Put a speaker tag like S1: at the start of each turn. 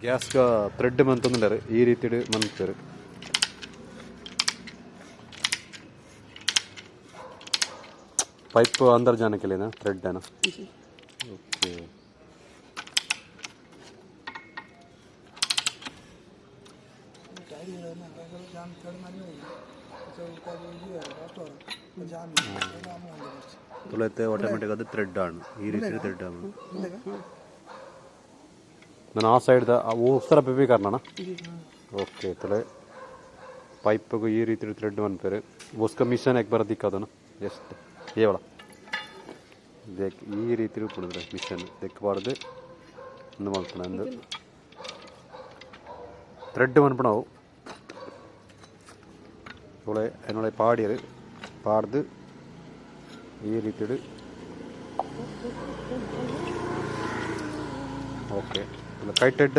S1: ಗ್ಯಾಸ್ಗೆ ಥ್ರೆಡ್ ಮಂತಂದ್ರೆ ಈ ರೀತಿ ಮಂತಾರೆ ಪೈಪ್ अंदर जाने के लिए ना थ्रेड है ना ओके ತುಳೈತೆ ಆಟೋಮೆಟಿಕ್ ಅದು ಥ್ರೆಡ್ ಆಣ ಈ ರೀತಿ ಥ್ರೆಡ್ ಆಣ ನಾನು ಆ ಸೈಡ್ वो उस तरफ पे भी करना ना ओके तुले पाइप को ये रीति थ्रेड बन पे वो उसका मिशन एक बार दिखा दो ना जस्ट ये वाला देख ये रीति पड़े मिशन दिखबार्ದು ಒಂದು ಮಾಡ್ತಾನೆ ಅಂದು ಥ್ರೆಡ್ ಬಂದ್ಬಿಡವು ತುಳೆ എന്നോട് പാടിയത് പാടുത് ഈ ರೀತಿ ಓಕೆ ಕೈ ಟೆಡ್